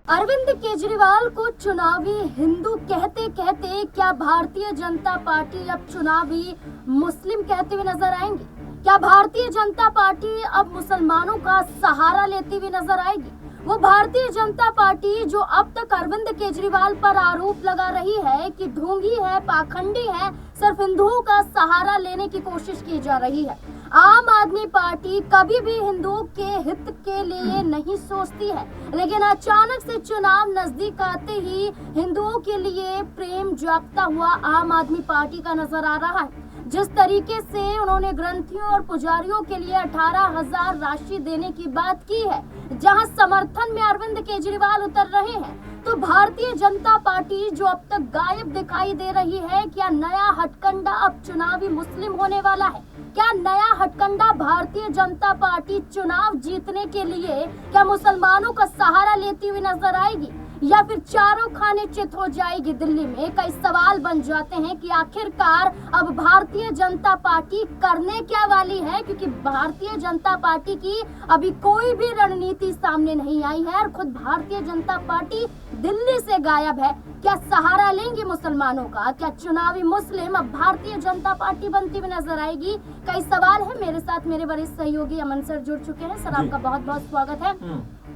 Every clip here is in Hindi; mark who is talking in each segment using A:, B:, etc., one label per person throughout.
A: अरविंद केजरीवाल को चुनावी हिंदू कहते कहते क्या भारतीय जनता पार्टी अब चुनावी मुस्लिम कहते हुए नजर आएंगी? क्या भारतीय जनता पार्टी अब मुसलमानों का सहारा लेती हुई नजर आएगी? वो भारतीय जनता पार्टी जो अब तक अरविंद केजरीवाल पर आरोप लगा रही है कि ढोंगी है, पाखंडी है, सिर्फ हिंदुओं का सहारा लेने की कोशिश की जा रही है। आम आदमी पार्टी कभी भी हिंदुओं के हित के लिए नहीं सोचती है, लेकिन अचानक से चुनाव नजदीक आते ही हिंदुओं के लिए प्रेम जागता हुआ आम आदमी पार्टी का नजर आ रहा है। जिस तरीके से उन्होंने ग्रंथियों और पुजारियों के लिए 18,000 राशि देने की बात की है, जहां समर्थन में अरविंद केजरीवाल उतर रहे हैं, तो भारतीय जनता पार्टी जो अब तक गायब दिखाई दे रही है, क्या नया हथकंडा अब चुनावी मुस्लिम होने वाला है? क्या नया हथकंडा भारतीय जनता पार्टी चुनाव जीतने के लिए क्या मुसलमानों का सहारा लेती हुई नजर आएगी, या फिर चारों खाने चित हो जाएगी दिल्ली में? कई सवाल बन जाते हैं कि आखिरकार अब भारतीय जनता पार्टी करने क्या वाली है, क्योंकि भारतीय जनता पार्टी की अभी कोई भी रणनीति सामने नहीं आई है और खुद भारतीय जनता पार्टी दिल्ली से गायब है। क्या सहारा लेंगे मुसलमानों का? क्या चुनावी मुस्लिम अब भारतीय जनता पार्टी बनती हुई नजर आएगी? कई सवाल है। मेरे साथ मेरे वरिष्ठ सहयोगी अमन सर जुड़ चुके हैं। सर, आपका बहुत बहुत स्वागत है।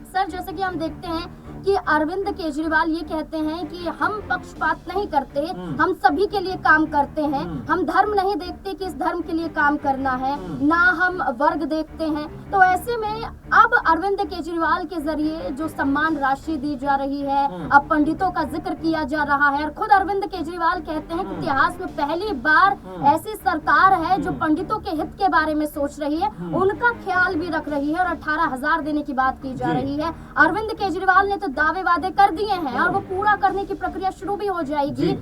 A: सर, जैसे कि हम देखते हैं कि अरविंद केजरीवाल ये कहते हैं कि हम पक्षपात नहीं करते, हम सभी के लिए काम करते हैं, हम धर्म नहीं देखते कि इस धर्म के लिए काम करना है, ना हम वर्ग देखते हैं। तो ऐसे में अब अरविंद केजरीवाल के जरिए जो सम्मान राशि दी जा रही है, अब पंडितों का जिक्र किया जा रहा है, और खुद अरविंद केजरीवाल कहते हैं कि इतिहास में पहली बार ऐसी सरकार है जो पंडितों के हित के बारे में सोच रही है, उनका ख्याल भी रख रही है, और 18,000 देने की बात की जा रही है। अरविंद केजरीवाल ने तो दावे वादे कर दिए हैं और वो पूरा करने की प्रक्रिया शुरू भी हो जाएगी।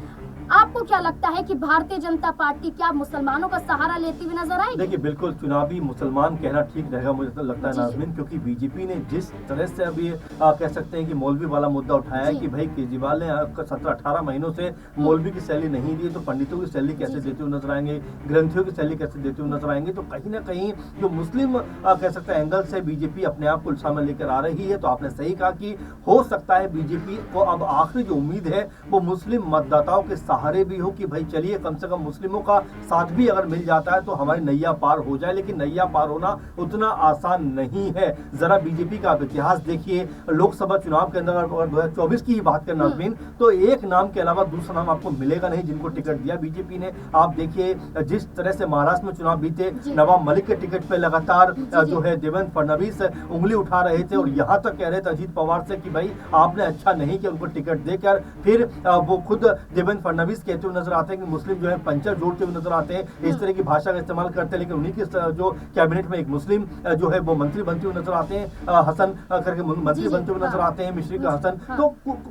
A: आपको क्या लगता है कि भारतीय जनता पार्टी क्या मुसलमानों का सहारा लेती हुई नजर आएगी?
B: देखिए, बिल्कुल चुनावी मुसलमान कहना ठीक रहेगा, मुझे तो लगता है नाज़मीन, क्योंकि बीजेपी ने जिस तरह से अभी कह सकते हैं कि मौलवी वाला मुद्दा उठाया है कि भाई केजरीवाल ने 17-18 महीनों से मौलवी की सैलरी नहीं दी, तो पंडितों की सैलरी कैसे देते हुए नजर आएंगे, ग्रंथियों की सैलरी कैसे देते हुए नजर आएंगे। तो कहीं ना कहीं जो मुस्लिम कह सकते हैं एंगल से बीजेपी अपने आप को सामने लेकर आ रही है। तो आपने सही कहा कि हो सकता है बीजेपी को अब आखिरी जो उम्मीद है वो मुस्लिम मतदाताओं के सहारे भी हो कि भाई चलिए कम से कम मुस्लिमों का साथ भी अगर मिल जाता है तो हमारी नैया पार हो जाए। लेकिन नैया पार होना उतना आसान नहीं है। जरा बीजेपी का इतिहास देखिए, लोकसभा चुनाव के अंदर अगर 2024 की ही बात करें नाज़मीन, तो एक नाम के अलावा दूसरा नाम आपको मिलेगा नहीं जिनको टिकट दिया बीजेपी ने। आप देखिए जिस तरह से महाराष्ट्र में चुनाव बीते, नवाब मलिक के टिकट पे लगातार जो है देवेंद्र फडणवीस उंगली उठा रहे थे और यहाँ तक कह रहे थे अजीत पवार से कि भाई आपने अच्छा नहीं किया उनको टिकट देकर। फिर वो खुद देवेंद्र फडणवीस कहते हुए नजर आते हैं कि मुस्लिम जो है पंचर जोड़ते हुए नजर आते हैं, इस तरह की भाषा का इस्तेमाल करते हैं। लेकिन उन्हीं की जो कैबिनेट में एक मुस्लिम जो है वो मंत्री बनते हुए नजर आते हैं, हसन करके मंत्री बनते हुए नजर आते हैं, मिश्री का हसन। तो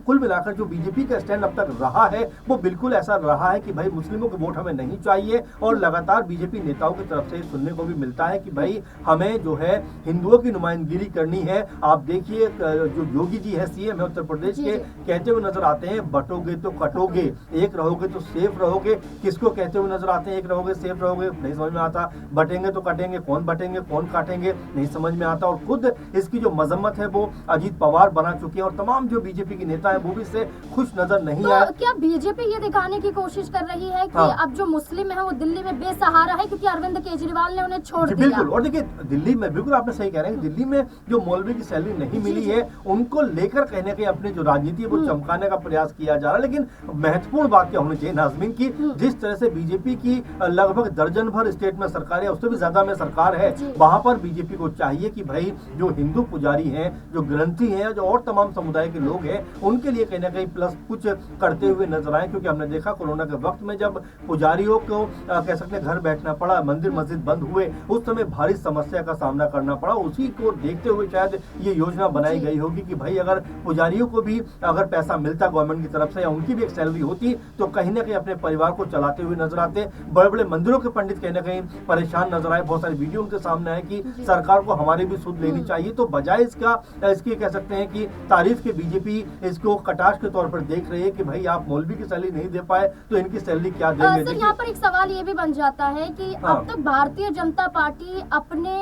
B: कुल मिलाकर जो बीजेपी का स्टैंड अब तक रहा है वो बिल्कुल ऐसा रहा है कि भाई मुस्लिमों के वोट हमें नहीं चाहिए। और लगातार बीजेपी नेताओं की तरफ से सुनने को भी मिलता है कि भाई हमें जो है हिंदुओं की नुमाइंदगिरी करनी है। आप देखिए जो योगी जी है, सीएम है उत्तर प्रदेश के, कहते हुए नजर आते हैं बटोगे तो कटोगे, एक रहोगे तो सेफ रहोगे। किसको कहते हुए नजर आते हैं एक रहोगे सेफ रहोगे? नहीं समझ में आता। बटेंगे तो कटेंगे, कौन बटेंगे कौन काटेंगे नहीं समझ में आता। और खुद इसकी जो मजम्मत है वो अजीत पवार बना चुके हैं और तमाम जो बीजेपी के नेता है वो भी इससे खुश नजर नहीं आए।
A: क्या बीजेपी ये दिखाने की कोशिश कर रही है कि अब जो मुस्लिम है वो दिल्ली में बेसहारा है क्योंकि अरविंद केजरीवाल ने उन्हें छोड़ दिया?
B: बिल्कुल। और देखिए दिल्ली में बिल्कुल आपने सही कह रहे हैं, दिल्ली में जो मौलवी की सैलरी नहीं मिली है उनको लेकर कहीं ना कहीं अपनी जो राजनीति है वो चमकाने का प्रयास किया जा रहा है। लेकिन महत्वपूर्ण बात क्या होनी चाहिए नाज़मीन की, जिस तरह से बीजेपी की लगभग दर्जन भर स्टेट में सरकार है, उससे भी ज्यादा में सरकार है, वहां पर बीजेपी को चाहिए कि भाई जो हिंदू पुजारी हैं, जो ग्रंथी हैं, जो और तमाम समुदाय के लोग हैं, उनके लिए कहीं ना कहीं प्लस कुछ करते हुए नजर आए। क्योंकि हमने देखा कोरोना के वक्त में जब पुजारियों को कह सकते हैं घर बैठना पड़ा, मंदिर मस्जिद बंद हुए, उस समय भारी समस्या का सामना करना पड़ा। उसी को देखते हुए शायद ये योजना बनाई गई होगी कि भाई अगर पुजारियों को भी अगर पैसा मिलता गवर्नमेंट की तरफ से या उनकी भी एक सैलरी होती तो कहीं ना कहीं अपने परिवार को चलाते हुए नजर आते हैं। बड़े बड़े मंदिरों के पंडित कहीं ना कहीं परेशान नजर आए। बहुत सारी वीडियो उनके सामने आए कि सरकार को हमारी भी सुध लेनी चाहिए। तो बजाय इसकी कह सकते हैं कि तारीफ के बीजेपी इसको कटाक्ष के तौर पर देख रही है कि भाई आप मौलवी की सैलरी नहीं दे पाए तो इनकी सैलरी क्या देंगे।
A: सर यहाँ पर एक सवाल ये भी बन जाता है कि अब तक भारतीय जनता पार्टी अपने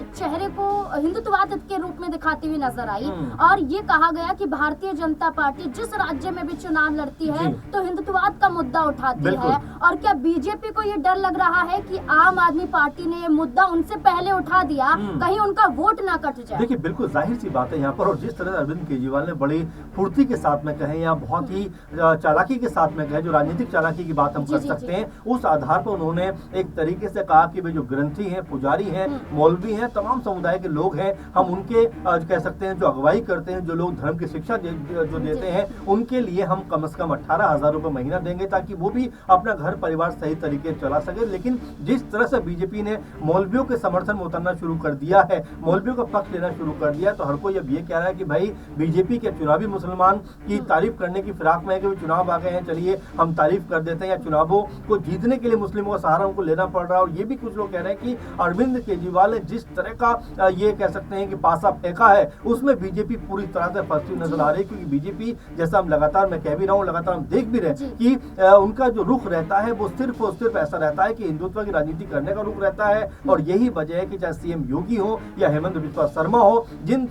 A: चेहरे को हिंदुत्ववाद के रूप में दिखाती हुई नजर आई और ये कहा गया कि भारतीय जनता पार्टी जिस राज्य में भी चुनाव लड़ती है तो हिंदुत्ववाद का मुद्दा उठाती है। और क्या बीजेपी को ये डर लग रहा है कि आम आदमी पार्टी ने ये मुद्दा उनसे पहले उठा दिया, कहीं उनका वोट ना कट जाए?
B: देखिए बिल्कुल जाहिर सी बात है यहाँ पर, और जिस तरह अरविंद केजरीवाल ने बड़ी फुर्ती के साथ में कहे या बहुत ही चालाकी के साथ में कहे, जो राजनीतिक चालाकी की बात हम कर सकते हैं, उस आधार पर उन्होंने एक तरीके से कहा कि वे जो ग्रंथी हैं, पुजारी हैं, मौलवी हैं, तमाम समुदाय के लोग हैं, हम उनके कह सकते हैं जो अगुवाई करते हैं, जो लोग धर्म की शिक्षा जो देते हैं, उनके लिए हम कम से कम 18,000 रुपए महीना देंगे ताकि वो भी अपना घर परिवार सही तरीके से चला सके। लेकिन जिस तरह से बीजेपी ने मौलवियों के समर्थन में उतरना शुरू कर दिया है, मौलवियों का पक्ष लेना शुरू कर दिया, तो हर कोई अब ये कह रहा है कि भाई बीजेपी के चुनावी मुसलमान की तारीफ करने की फिराक में है कि चुनाव आ गए हैं, चलिए हम तारीफ कर देते हैं, या चुनावों को जीतने के लिए मुस्लिमों का सहारा उनको लेना पड़ रहा है। और ये भी कुछ लोग कह रहे हैं कि अरविंद केजरीवाल ने जिस तरह का ये कह सकते हैं कि पासा फेंका है, उसमें बीजेपी पूरी तरह से फंसी नजर आ रही है। क्योंकि बीजेपी जैसा हम लगातार, मैं कह भी रहा हूँ, लगातार हम देख भी रहे हैं कि उनका जो रुख रहता है वो सिर्फ और सिर्फ ऐसा रहता है कि हिंदुत्व की राजनीति करने का रुख रहता है। और यही वजह है कि चाहे सीएम योगी हो या हेमंत बिस्वा शर्मा हो, जिन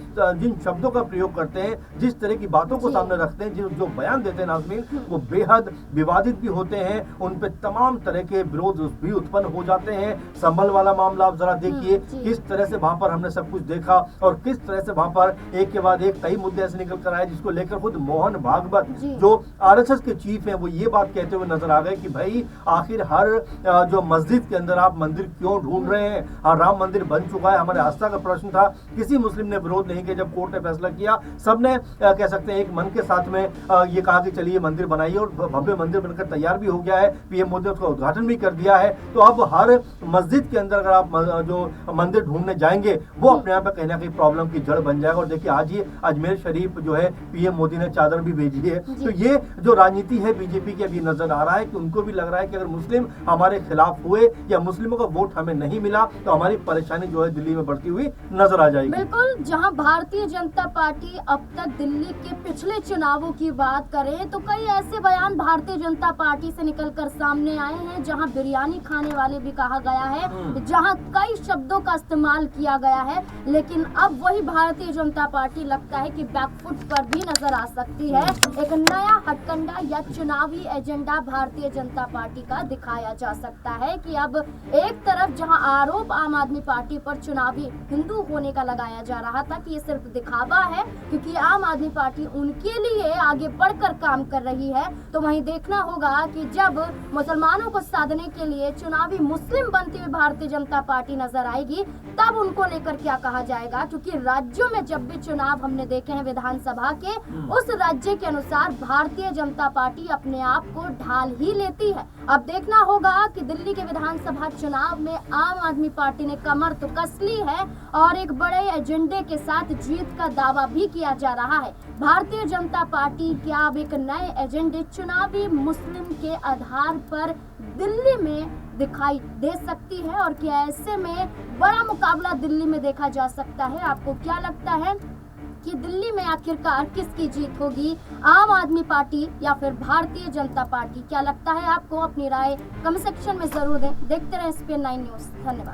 B: शब्दों का प्रयोग करते हैं, जिस तरह की बातों को सामने रखते हैं, जो बयान देते हैं नाज़मीन, वो बेहद विवादित भी होते हैं। उन पे तमाम तरह के विरोध भी उत्पन्न हो जाते हैं। संभल वाला मामला आप जरा देखिए, किस तरह से वहां पर हमने सब कुछ देखा और किस तरह से वहां पर एक के बाद एक कई मुद्दे ऐसे निकल कर आए जिसको लेकर खुद मोहन भागवत जो आरएसएस के चीफ हैं, वो ये बात कहते हुए नजर आ गए कि भाई आखिर हर जो मस्जिद के अंदर आप मंदिर क्यों ढूंढ रहे हैं? राम मंदिर बन चुका है। हमारे आस्था का प्रश्न था, किसी मुस्लिम ने विरोध नहीं किया। जब कोर्ट ने फैसला किया, सबने कह सकते हैं एक मन के साथ में ये कहा कि चलिए मंदिर बनाइए, और भव्य मंदिर बनकर तैयार भी हो गया है। पीएम मोदी ने उसका उद्घाटन भी कर दिया है। तो अब हर मस्जिद के अंदर अगर आप जो मंदिर ढूंढने जाएंगे, वो अपने आप में कहीं ना कहीं प्रॉब्लम की जड़ बन जाएगा। और देखिए आज ही अजमेर शरीफ जो है पीएम मोदी ने चादर भी भेजी है। तो ये जो राजनीति है बीजेपी की, अभी नजर आ रहा है कि उनको भी लग रहा है कि अगर मुस्लिम हमारे खिलाफ हुए या मुस्लिमों का वोट हमें नहीं मिला तो हमारी परेशानी जो है दिल्ली में बढ़ती हुई नजर आ जाएगी।
A: बिल्कुल, जहां भारतीय जनता पार्टी अब तक दिल्ली के पिछले चुनावों की बात करे तो कई ऐसे बयान भारतीय जनता पार्टी से निकलकर सामने आए हैं जहां बिरयानी खाने वाले भी कहा गया है, जहां कई शब्दों का इस्तेमाल किया गया है। लेकिन अब वही भारतीय जनता पार्टी लगता है कि बैकफुट पर भी नजर आ सकती है। एक नया हथकंडा या चुनावी एजेंडा भारतीय जनता पार्टी का दिखाया जा सकता है कि अब एक तरफ जहां आरोप आम आदमी पार्टी पर चुनावी हिंदू होने का लगाया जा रहा था कि ये सिर्फ दिखावा है क्योंकि आम आदमी पार्टी उनके लिए आगे बढ़कर काम कर रही है, तो वहीं देखना होगा कि जब मुसलमानों को साधने के लिए चुनावी मुस्लिम बनती हुई भारतीय जनता पार्टी नजर आएगी, तब उनको लेकर क्या कहा जाएगा। क्योंकि राज्यों में जब भी चुनाव हमने देखे हैं विधानसभा के, उस राज्य के अनुसार भारतीय जनता पार्टी अपने आप को ढाल ही लेती है। अब देखना होगा कि दिल्ली के विधानसभा चुनाव में आम आदमी पार्टी ने कमर तो कस ली है और एक बड़े एजेंडे के साथ जीत का दावा भी किया जा रहा है। भारतीय जनता पार्टी क्या अब एक नए एजेंडे चुनावी मुस्लिम के आधार पर दिल्ली में दिखाई दे सकती है, और क्या ऐसे में बड़ा मुकाबला दिल्ली में देखा जा सकता है? आपको क्या लगता है कि दिल्ली में आखिरकार किसकी जीत होगी, आम आदमी पार्टी या फिर भारतीय जनता पार्टी? क्या लगता है आपको? अपनी राय कमेंट सेक्शन में जरूर दें। देखते रहें SPN9 न्यूज़। धन्यवाद।